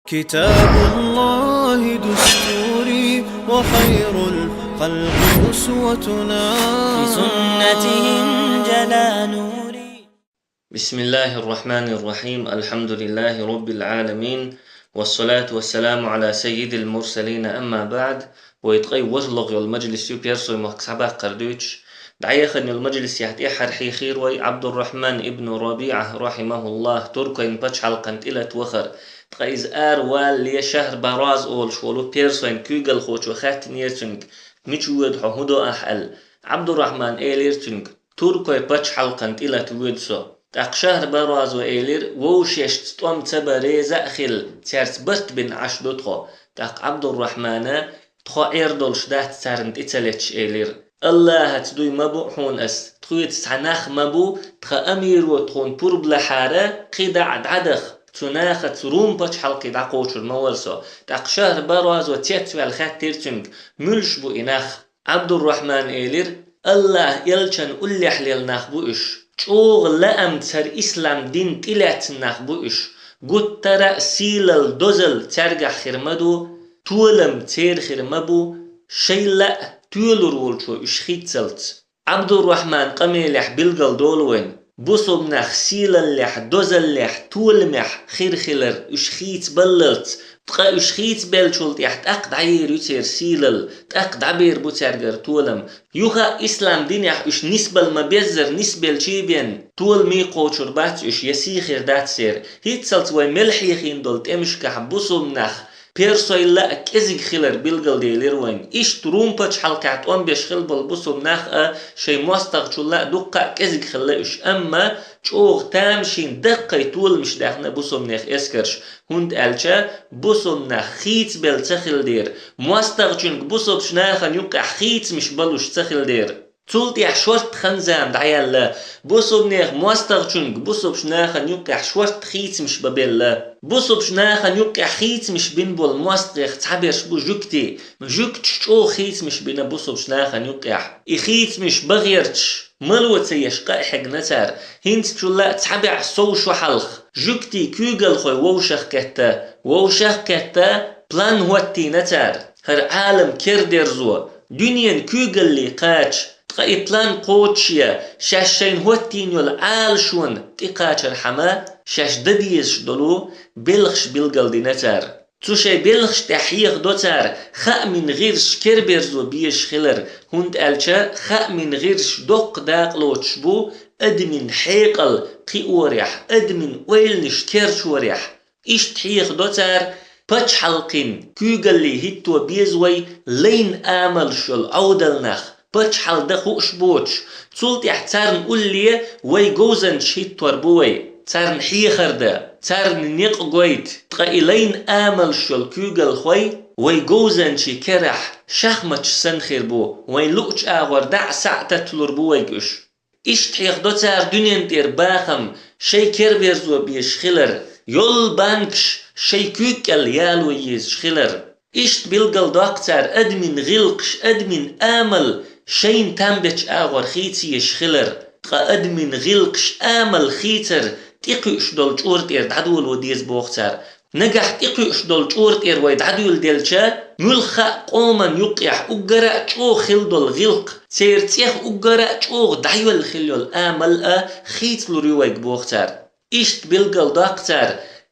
كتاب الله دستوري وخير الخلق أسوتنا في سنته جلا نوري. بسم الله الرحمن الرحيم. الحمد لله رب العالمين، والصلاة والسلام على سيد المرسلين. أما بعد، ويتغي وزلغ المجلس يبيرسو محكسبه قردوش دعيه خن المجلس يحتي حرحي خير وي عبد الرحمن ابن ربيعة رحمه الله تركو إن بچ حلقنت إلى توخر تغيز والي شهر براز أول شولو بيرسو إن كيغل خوش وخات نيرتنك ميشود حهدو أحل عبد الرحمن إيليرتنك تركو بچ حلقنت إلى تويدسو تاق شهر براز وإيلير ووشيشت توم تبريزا خل تيرت بط بن عشدوتخو تاق عبد الرحمن تخو إيردولش دات سارنت إتلتش إيلير الله تدوي مبو حون أس تخويت سعناخ مبو تخا أمير وتخون بورب لحارة قيدة عدخ تناخ تروم بچ حلقي دعقوش المورسو تاق شهر براز وتيتوى الخات تيرتنك ملش بو إناخ عبد الرحمن إيلير الله يلچن أولي حليل ناخ بو إش چوغ لأم تر إسلام دين تلات ناخ بو إش قد ترى سيلل دوزل ترغ خرمدو تولم تير خرمبو شيلا تولر ولشو إشخيتسلت عبد الرحمن قميلح بلغل دولوين بوصب نخ سيلل لح دوزل لح تولمح خير خلر إشخيت بللت تقا إشخيت بلشولت يحت أقد عير يتير سيلل تأقد عبير بوترغر تولم يوخا إسلام دين يح إش نسبة المبيزر نسبة الشيبين تول ميقو شربات إش يسيخير دات سير هيتسلت وي ملحيخين دولت إمشكح بوصب نخ بيرسوي لا كزيج خلر بيلغل ديلير وين إيش تروم بچ حلقات بيش خل بالبصو مناخ شي موستغ شو لا دقة كزيج خلاش أما چوغ تامشين دقة طول مش داخنا بصو مناخ اسكرش هند ألچا بصو مناخ خيت بل تخل دير موستغ چونك بصو بشناخا يوقع خيت مش بلوش تخل دير تولت يحشورت خنزام دعيال بوصو بنيخ موستغ چونك بوصو بشناخا يوقع حشورت خيت مش ببيل بوصو بشناخا يوقع خيت مش بين بول موستغ تعبيرش بو جوكتي جوكتش چو خيت مش بين بوصو بشناخا يوقع إخيت مش بغيرتش ملوت يشقا حق نتار هنت تشولا تعبير سوشو حلخ جوكتي كيغل خوي ووشخ كتا بلان هوتي نتار هر عالم كيردير زو دنيا كيغل لي قاتش تقاي بلان قوتشيا شاشين هوتين يول عالشون تقاتش الحما شاش دديش دولو بلخش بلغل دي نتار توشي بلخش تحييخ دوتار خا من غيرش كربرزو بيش خلر هند ألچا خا من غيرش دوق داقلوتش بو أدمن حيقل قي وريح أدمن ويلنش كيرش وريح إيش تحييخ دوتار بچ حلقين كيغل لي هيتو بيزوي لين آمل شل عودلنخ بچ حل دخوش بوش تولت يحتارن قولي وي جوزن شيت توربوي تارن حيخر دا تارن نيق قويت تقاي لين آمل شل كيغل خوي وي جوزن شي كرح شخمتش سنخير بو وي لوش آغور دع ساعتا تلور يقش إيش تحيخ دو تار دنيا دير باخم شي كربيرزو بيش خلر يول بانكش شي كيكل يالو يز خلر إيش بيلقل دكتور أدمن غلقش أدمن آمل شين تنبتش آغور خيتي يشخلر تقا أدمن غلقش آمل خيتر تيقيش دول جورت إير دعدول وديز بوختر نجح تيقيش دول جورت إير ويدعدول ديلشا ملخا قوما يقيح أقرأ جو خل دول غلق سير تيخ أقرأ جو دعيول خليول آمل خيت لوريويك بوختر إيش بيلقل دكتور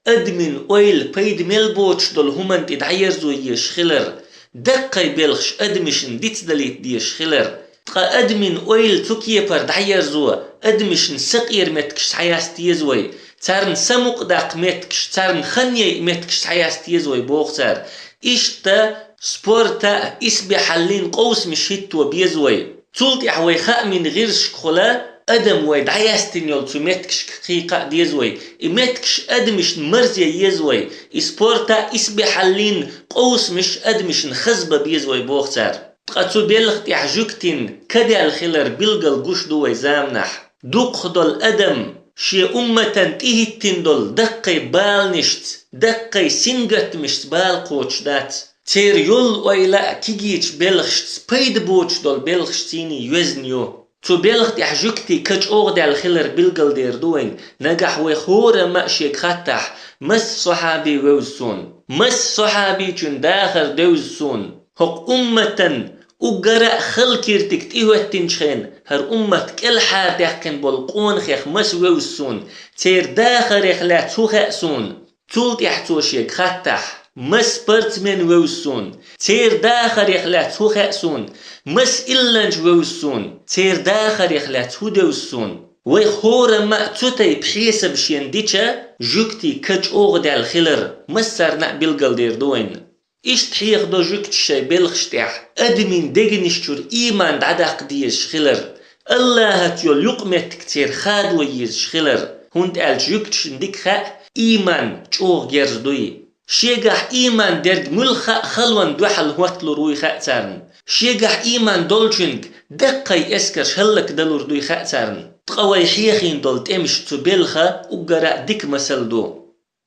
أدمن أويل بيد ملبوتش دول همان تدعيرزو يشخلر دقي بلخش أدمشن ديت دليت ديشخلر تقا أدمن أويل توكيه بر دعيرزو أدمشن سقير متكش حياس تيزوي تارن سمق داق متكش تارن خنية متكش حياس تيزوي بوختار إشتا سبورتا إسبي حلين قوس مشيتو بيزوي تولت يحوي خاء من غيرش خلا أدم ويد عياستين يول تو متكش خيقا ديزوي متكش أدمش مرزي يزوي إسبورتا إسبي حلين قوس مش أدمش خزبة بيزوي بوختار تقاتو بيلغت يحجوكتين كده الخلر بلغل قوش دوي زامنح دوق خدول أدم شي أمة تيهتين دول دقي بالنشت دقي سنغت مشت بالقوش دات تير يول ويلا كيجيش بلغشت بيد بوش دول بلغشتيني يوزنيو تو بلخت يحجكتي كج أغدى الخلر بالقل دير دوين نجح وخورة مأشيك خطح مس صحابي ووزسون مس صحابي جن داخر دوزسون هق أمة وقرأ خلكيرتك تيوهتنشخين هر أمة كل حاتحكن بالقون خيخ مس ووزسون تير داخر يخلا توخأسون تولت يحتوشيك خطح مس برت من ووزسون تير داخر يخلا توخأسون مس إلنج ووزسون تير داخر يخلا تودوزسون ويخورا ما توتي بحيسة بشين ديشا جوكتي كج أغدى الخلر مسر نقبل قلدير دوين إيش تحيق دو جوكت الشي بلخشتح أدمين ديجنشتور إيمان دعداق ديش خلر الله هتيول يقمت كتير خاد ويز خلر هند قال جوكت شندك خا إيمان تشوغ جيرز دوي شيغح إيمان درد ملخا خلوان دوحل هوتلو روي خاتسارن شيغح إيمان دولشنك دقاي اسكر شهلك دلور دوي خاتسارن تقوي حيخين دول تمش تبلخا وقرأ ديك مسل دو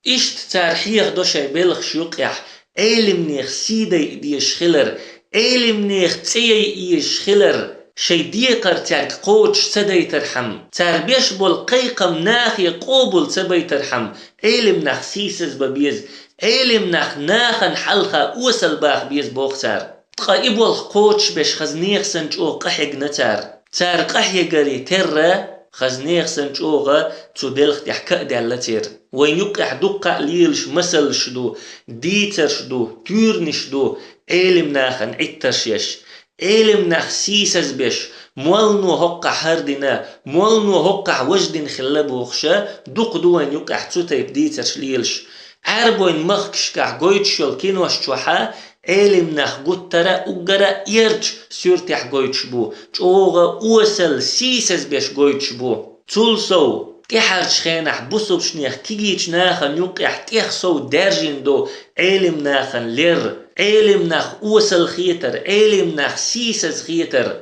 إشت تار حيخ دو شاي بلخ شيوقيح علم نيخ سيدي ديش خلر علم نيخ تسيي إيش خلر شي ديقر تارك قوتش سدي ترحم تار بيشبول قيقم ناخي قوبل سبي ترحم علم ناخ سيسز ببيز علم ناخن حلخة وصل باخ بيز بوختار تقايبول قوتش بيش خزنيخ سنجو قحيق نتار تار قحيق غري ترى خزنيخ سنجوغا تبلخ تحكا دالتير وين يقع دقا ليلش مسل شدو ديتر شدو تورن شدو علم ناخن عترشيش علم ناخ سيسز بيش مولنو هقع هردنا مولنو هقع وجدن خلبوخشا دق دوين يقع تسوتي بديتر شليلش عربوين مخكشكع قويتشول كينوش تشوحا علم ناخ قطرة اقرأ يرج سورتح قويتشبو جوغا اوسل سيسز بيش قويتشبو تولسو تحرج خينح بوسو بشنيخ كيجيش ناخن يقع تيخسو دارجين دو علم ناخن لير علم ناخ اوسل خيتر علم ناخ سيسز خيتر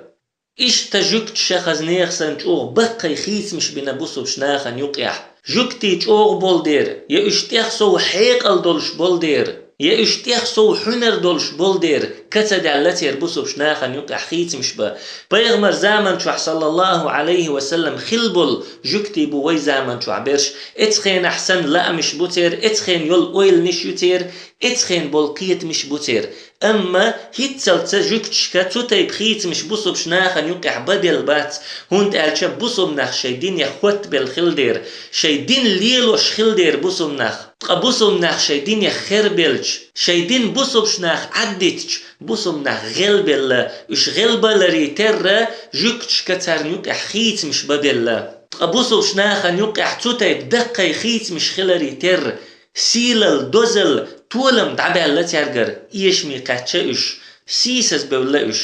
إيش تجوكت شخز نيخسن جوغ بقى خيس مش بنا بوسو بشناخن يقع جوكتي جوغ بولدير يا اشتيخسو حيقل دولش بولدير يا اشتيخسو حنر دولش بولدير كتد علتي يربوسو بشناخن يقع خيت مش با بيغمر زامن شوح صلى الله عليه وسلم خلبل جوكتي بوي زامن شوح برش اتخين احسن لا مش بوتير اتخين يول اويل نش يوتير اتخين بولقيت مش بوتير اما هيتسل تجوكتشكا توتي بخيت مش بوسو بشناخن يقع بدل بات هوند قالش بوسو مناخ شيدين يخوت بالخلدير شيدين ليلوش خلدير بوسو مناخ بوسو مناخ شيدين يخربلش شيدين بوسو بشناخ عدتش بوسو مناخ غلبل اش غلبل ريتر جوكتشكا تار يقع خيت مش بدل بوسو بشناخن يقع توتي بدقي خيت مش خلري تر سيلل دوزل تولم دعبه الله تيرجر إيش ميقاتشة إيش سيسز بولا إيش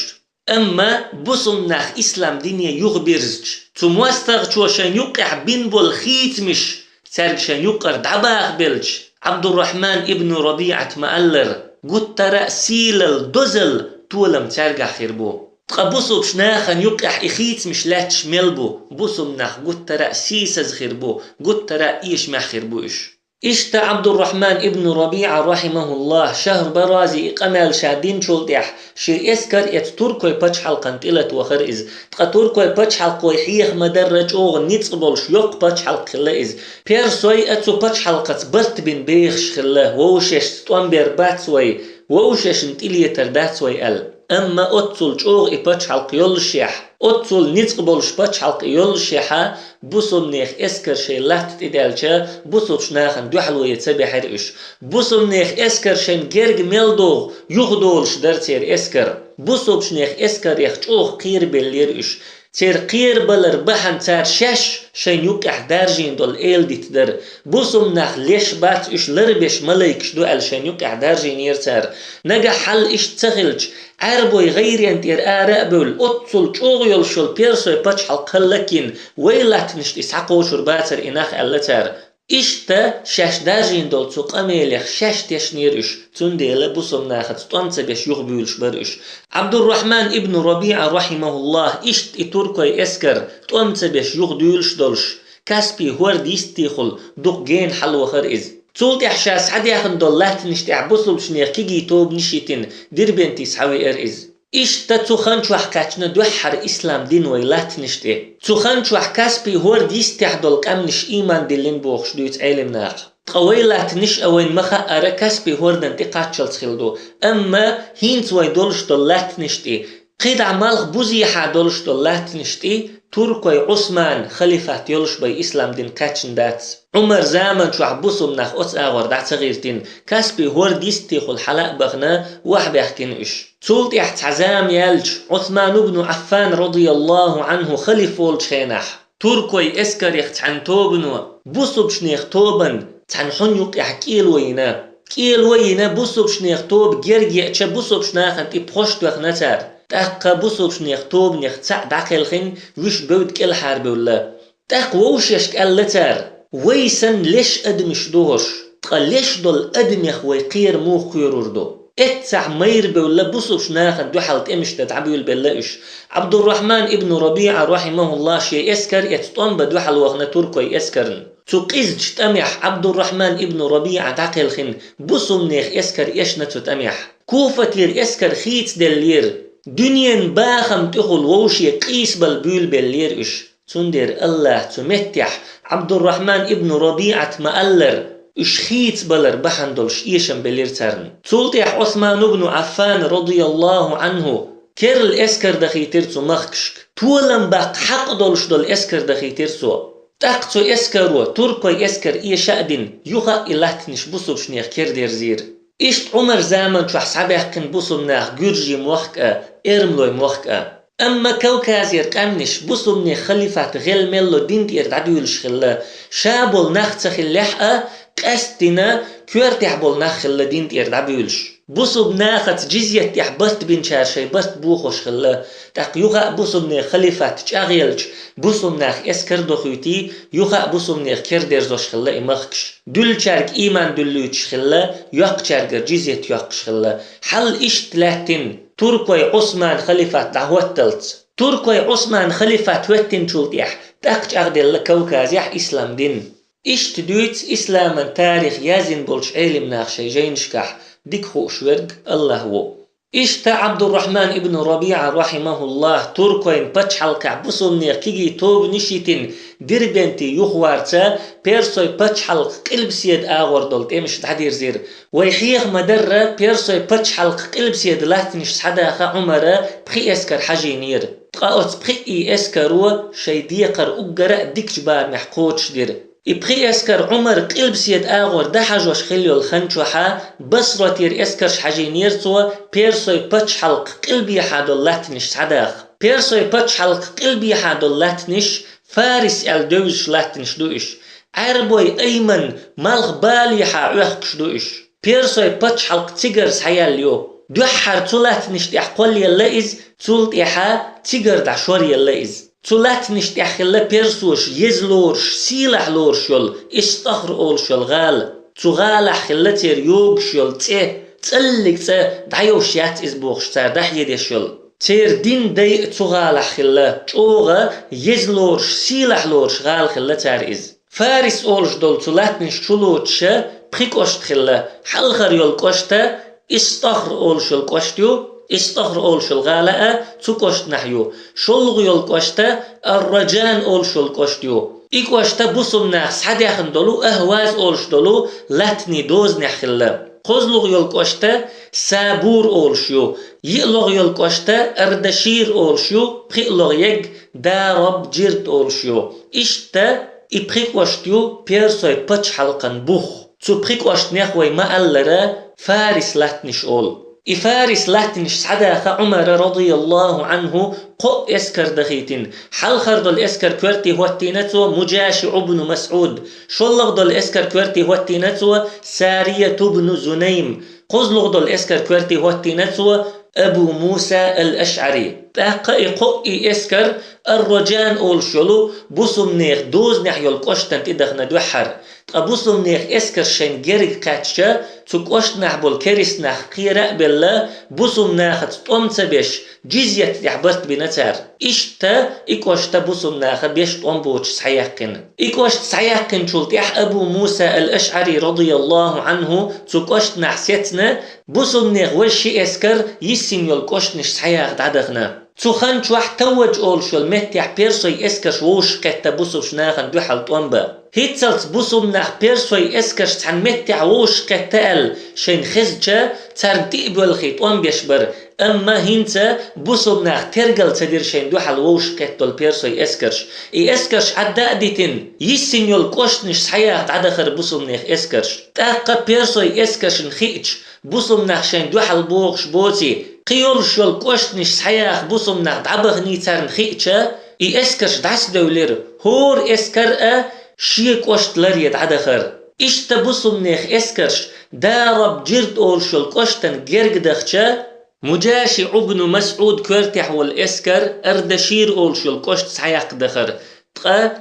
أما بوسم ناخ إسلام دينيا يغبرزج تمواستغ شوشان يقع بين بول خيت مش ترجشان يقر دعبه بلج عبد الرحمن ابن ربيعة مألر قد ترى سيلل دوزل تولم ترجع خيربو تقبوسو بشناخن يقع إخيت مش لاتش ملبو بوسم ناخ قد ترى سيسز خيربو قد ترى إيش ما خيربو إيش إشتا عبد الرحمن ابن ربيعة رحمه الله شهر برازي إقامل شادين شولتح شي إسكر إت تركوي باتش حلقان تلت وخرئز تقا تركوي باتش حلقوي حيخ مدرج أوغ نيتصبولش يوق باتش حلق خلائز بيرسوي أتسو باتش حلقات برت بين بيخش خلاه ووشش ستوانبير باتسوي ووشش انتلي ترداتسوي أل أما أتسول جوغ إباتش حلق يولشيح أتسول نيتصبولش باتش حلق يولشيحا بوسم نيخ اسكر شي لات تدالشا بوسم شناخن دوحلو يتسبي حرقش بوسم نيخ اسكر شن جرق ميلدوغ يغدولش درتير اسكر بوسم شنيخ اسكر يخجوغ قير بليرش تير قير بلر بحن تار شش شن يوقع دارجين دول ايل دي تدر بوسم ناخ ليش بات اش لربش ملايكش دو ال شن يوقع دارجين يرتار نجا حل اش تغلج عربوي غير انتير آرابول أتصل جوغيول شول بيرسوي باتش حلق لكن ويلات نشت إسحقو شرباتر إناخ ألتار إشتا شاش داجين دول تسوق أميليخ شاش تشنيرش تنديلا بوسم ناخد تونس بيش يغبيولش برش عبد الرحمن ابن ربيعة رحمه الله إشت إتوركوي إسكر تونس بيش يغديولش دولش كاسبي هور ديستيخل دوق جين حلو خرئز تولت إحشاس حد ياخن دولات نشت إعبوسل بشنيخ كيجي توب نشيتين دير بنتي سحوي إرئز إشتا تخنش وحكاتنا دوحر إسلام دين ويلات نشتي تخنش وحكاسبي هور ديستح دول كامنش إيمان دلين بوخش دويت علم ناق قويلات نش أوين مخا أركاسبي هور دنتقات شلسخلدو أما هينت ويدولش دولات نشتي قيد عمالغ بوزيحا دولش دولات نشتي تركوي عثمان خليفة يولش بي إسلام دين كاتشن دات عمر زامن شو عبوسو مناخ أوس آغور دات صغيرتين كاسبي هور ديستي خل حلاق بغنا واحد بيحكين إش تولت يحت عزام يالج عثمان بن عفان رضي الله عنه خليفة الشينح تركوي اسكر يخت عن توبنو بوسو بشنيخ توبن تحن حنيوك يحكيل وينا كيل وينا بوسو بشنيخ توب جرجي اتشا بوسو بشناخ انتي بخوشت وخنتار تاقا بوسو بشنيخ توب نيخ تسع داقل خين ويش بود كل حرب ولا تاق ووش يشك اللتار ويسن ليش ادمش دوش تقال ليش دول ادميخ ويقير مو خيروردو اتسع مير بولا بوسو بشناخ دو حالت امش تتعبيو البلاش عبد الرحمن ابن ربيعة رحمه الله شي اسكر يتطن بدو حال وغنا تركو يسكرن تقيز تتمح عبد الرحمن ابن ربيعة تعقل خن بوسو منيخ اسكر ايش نتتمح كوفتير اسكر خيت دلير دنيا باخم تخل ووشي قيس بالبول باللير اش تندر الله تمتح عبد الرحمن ابن ربيعة مألر اش خيت بلر بحندلش ايشن باللير ترن تلتح عثمان بن عفان رضي الله عنه كيرل اسكر دخيترسو مخكشك تولن باق حق دولش دول اسكر دخيترسو تاقتو اسكرو تركو اسكر ايه شادين يوخا إلاتنش بوسو بشنيخ كير دير زير إشت عمر زامن شو حسابه كن بوسو مناخ جورجي موخكا إرملوي موخكا أما كوكازير قامنش بوسو مني خليفات غيل ميلو دين دير دعدويلش خلا شابول ناختخ اللحقة قاستنا كورتح بول ناخ خلا دين دير دعدويلش بوسو بناخت جزية تحبست بين شارشي بست بوخوش خلا تاق يوغا بوسو مني خليفات تشاغيلش بوسو مناخ اسكر دخويتي يوغا بوسو مني كير ديرزوش خلا إمخكش دول شارك إيمان دلوش خلا يوق شارك جزية يوقش خلا حل إشت لاتن تركوي عثمان خليفات دعوتلت تركوي عثمان خليفات واتن شلتيح تاقش أغدل لكوكازيح إسلام دين إشت دويت إسلاما تاريخ يازن بولش علم ناخشي جينشكح ديك خوش ورق الله هو إشتا عبد الرحمن ابن ربيعة رحمه الله تركوين بچحل كعبسو منير كيجي توب نشيتين دربنتي يخوارتا بيرسوي بچحل قلب سيد آغور دولت إمش تحدير زير ويحيخ مدرة بيرسوي بچحل قلب سيد لاتنش تحداخا عمرة بخي اسكر حجينير تقاوت بخي اسكرو شيديقر اقرأ ديك جبار محقوتش دير إبخي اسكر عمر قلب سيد آغور دحجوش خليو الخنشوحا بصرتير اسكرش حجينير سوا بيرسوي بچ حلق قلبي حادو لاتنش تحداخ بيرسوي بچ حلق قلبي حادو لاتنش فارس الدوش لاتنش دوش عربوي أيمن مالغ بالي حاوخكش دوش بيرسوي بچ حلق تيجرز حياليو دوحر تولاتنش تحقول يلائز تولت إحا تيجر دعشور يلائز تولاتنش تحخلا بيرسوش يزلورش سيلح لورش يول استخر أولش يول غال تغالح خلتير يوغش يول تسلق دعيوش يات إزبوغش تار دحيدش يول تير دين دي تغالح خلا تشوغا يزلورش سيلح لورش غال خلا تار إز فارس أولش دول تولاتنش تشلوتش بخيكوشت خلا حلخر يول كوشتا استخر أولش يول كوشتيو استخر أولش الغالة تكوشت نحيو شلغ يول كوشتا الرجان أولش يول كوشتيو إكوشتا بوسم ناخس حد يخن دولو أهواز أولش دولو لاتني دوز نحخلا قزلغ يول كوشتا سابور أولشيو يقلغ يول كوشتا أردشير أولشيو بخيقلغ يج دارب جيرت أولشيو إشتا إبخيكوشتيو بيرسوي بچ حلقن بوخ تو بخيكوشت نيخوي ما ألرا فارس لاتنش أول إفارس لاتنش سعداخ عمر رضي الله عنه قو اسكر دخيتين حل خردل اسكر كورتي هوتينتو مجاشع بن مسعود شلغدل اسكر كورتي هوتينتو سارية بن زنيم قزلغدل اسكر كورتي هوتينتو أبو موسى الأشعري تاقي قوئي اسكر الرجان أول شلو بوسم نيخ دوز نحيو القشتن تدخنا دوحر أبوسم نيخ إسكر شين جرق قاتشا تقوشت نحبول كريس نح قيرا بلا بوسم ناخت بيش جزية يحبرت بنتار إشتا إكوشتا بوسم ناخت بيش بوش سحياقين إكوشت سحياقين شلت أبو موسى الأشعري رضي الله عنه تقوشت نحسيتنا بوسم نيخ وشي إسكر يسين يلقوشت نش سحياق عدغنا تخن شوح توج أول شو المتيح بيرسوي إسكش ووش كتا بوسوش ناخن دوحل طوانبا هيتسلت بوسوم ناخ بيرسوي إسكش تحن متيح ووش كتال شين خزجة تردئ بالخي طوان بيشبر أما هينتا بوسوم ناخ ترقل تدير شين دوحل ووش كتال بيرسوي إسكش إسكش عدا أديتين يسين يلقوشنش سحياق عدخر بوسوم ناخ إسكش تاقا بيرسوي إسكش نخيج بوسوم ناخ شين دوحل بوغش بوتي قيول شول كوشتنش سحياخ بوسم ناخد عبغني تارن خيئشا إسكرش دعس دولير هور إسكر شي كوشت لريد عدخر إشتا بوسم نيخ إسكرش دارب جرد أول شول كوشتن جرق دخشا مجاشي ابن مسعود كورتح والإسكر أردشير أول شول كوشت سحياق دخر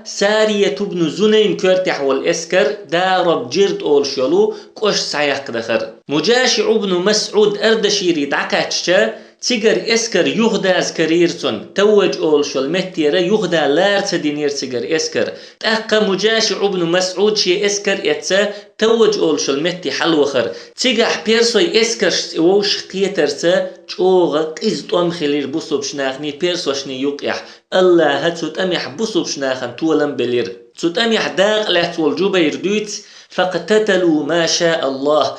سارية ابن زنيم كورتح والإسكر دارب جرد أول شلو كوش سعيق دخر مجاشع ابن مسعود أردشيري دعكاتشا تيجر إسكر يغداز كريرتون توج أول شل متيرا يغدا لارت دينير تيجر إسكر تأقى مجاشع ابن مسعود شي إسكر إتسا توج أول شل متي حلوخر تيجح بيرسوي إسكر ووش قيترتا جوغا قيز طوام خلير بوسو بشناخني بيرسوشني يقيح الله هتسوت أميح بوسو بشناخن تولم بلير تسوت أميح داق لحتول جوبا يردويت فاقتتلوا ما شاء الله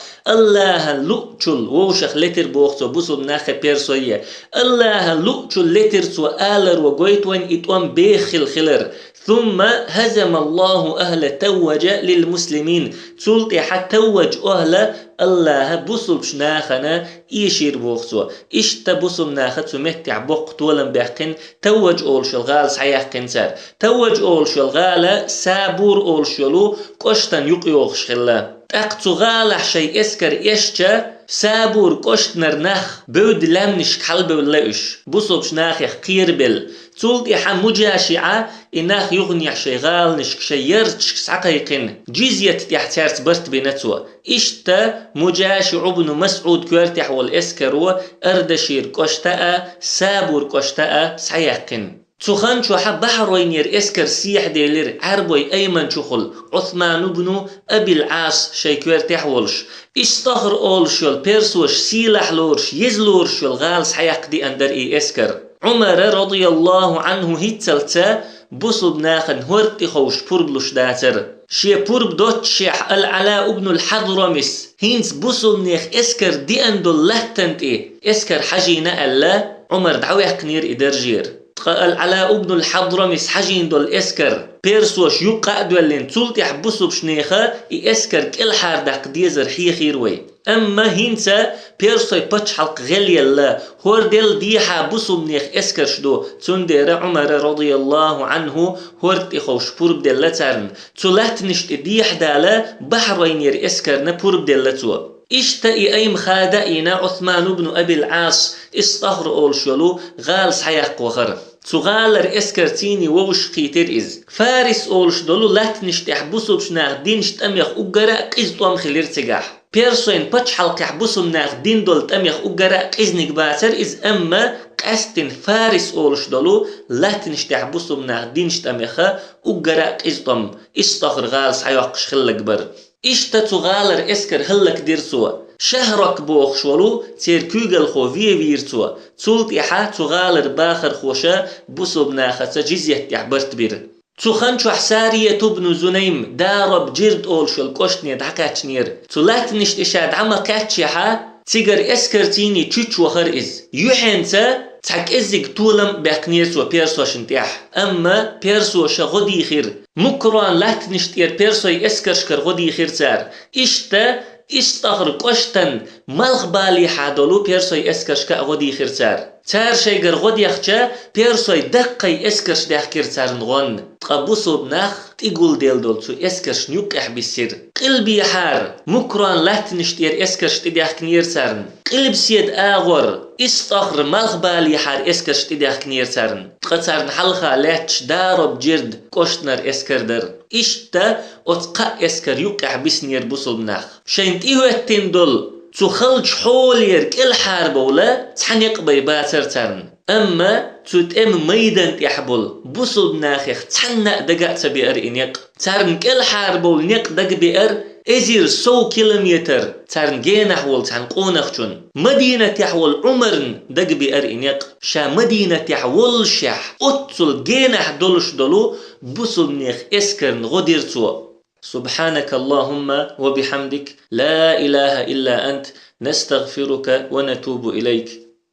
لؤتشل ووشخ لتر بوخسو بوسو بناخ بيرسوية الله لؤتشل لتر سو آلر وقويتوين إتوان بيخل خلر ثم هزم الله أهل توج للمسلمين تلتي حتى توج أهل الله بوسو بشناخنا إيشير بوخسو إشتا بوسو بناخت سمتع بوقت ولن بيحقن توج أول شلغال سعيح كنسار توج أول شلغال سابور أول شلو كشتن يقيوخ شخلا تاقتو غالح شي اسكر إشتا سابور كشت نرنخ بود لمنش كحلب والليش بوسو بشناخ يحقير بل تلتي حمجاشعة إناخ يغنيح شي غال نشك شي يرتشك سعقيقن جيزية تحتارت برت بنتو إشتا مجاشع ابن مسعود كورتح والإسكرو أردشير كشتاء سابور كشتاء سعيقن تخن شو حب بحر وينير إسكر سيح ديلير عربوي أيمن شخل عثمان بن أبي العاص شي كورتح والش استخر أولشول بيرسوش سيلح لورش يزلورش الغال سعيق دي أندر إي إسكر عمر رضي الله عنه هيتسلتا بوسو بناخن هورتي خوش بوربلوش داتر شي بورب دوتشيح العلاء ابن الحضرمس هينس بوسو بنيخ اسكر دي اندو لهتنت ايه اسكر حجينا ألا عمر دعوه قنير إدرجير العلاء ابن الحضرمس حجين دول اسكر بيرسوش يقع دولين تلتي حبوسو بشنيخة اي اسكر كل حار داق ديزر حيخير وي أما هينسا بيرسوي باتش حلق غلي الله هوردل ديحا بوسو بنيخ اسكر شدو تندير عمر رضي الله عنه هورتي خوش بورب دلتارن تلات نشت ديح دالا بحر وينير اسكر نبورب دلتو اشتئي ايم خادئنا عثمان بن أبي العاص استهر أول شلو غال سحيق وخر تغالر اسكرتيني ووش قيتر إز فارس أولش دولو لات نشت احبوسو بشناغ دين شت أميخ أقرأ قيز طوام خلير تقاح بيرسوين باتش حلق احبوسو مناغ دين دول تأميخ أقرأ قيز نقباتر إز أما قاستن فارس أولش دولو لات نشت احبوسو مناغ دين شت أميخ أقرأ قيز طوام استغر غال سحيقش خلق بر إشتا تغالر اسكر هلك ديرسوا شهرك بوخ شولو تير كوغل خو فيرتوا تولت إحا تغالر باخر خوشا بوسو بناخة جزية يعبرت بير تخن شو حسارية ابن زنيم دارب جرد أول شو الكوشتني دعكاتنير تولات نشت إشاد عما كاتشيحا تيجر اسكرتيني تشوش وخر إز يوحنتا تحك إزيك طولم باقنيرت وبيرسو شنتيح أما بيرسو شغدي خير مكران لات نشتير بيرسو اسكرشكر غدي خير تار إشتا استغر قشتن ملغ بالي حادولو بيرسو اسكرشكا غدي خير تار تار شيء غد يخشى بيرسوي دقي اسكرش داخكير تارن غن تقبوسو بناخ تقول ديل دولتو اسكرش نيوك احبسير قلبي حار مكران لاتنشتير اسكرش تداخكنير تارن قلب سيد آغور استخر مالخبالي حار اسكرش تداخكنير تارن تقتارن حلخا لاتش دارب جرد كوشتنر اسكردر اشتا اتقا اسكر يوك احبسنير بوسو بناخ شاين تيهو اتين دول تخلج حولير كل حاربة ولا تحنيق بيباتر ترن أما تتم ميدان يحبل بوصل بناخيخ تحنق دقاء تبيئر إنيق ترن كل حاربة ونيق دق بيئر إزير 100 كيلومتر ترن جينح ول تحن قونخشون مدينة يحول عمرن دق بيئر إنيق شا مدينة يحول شح أتصل جينح دولش دولو بوصل بنيخ إسكرن غدير تو سبحانك اللهم وبحمدك لا إله إلا أنت نستغفرك ونتوب إليك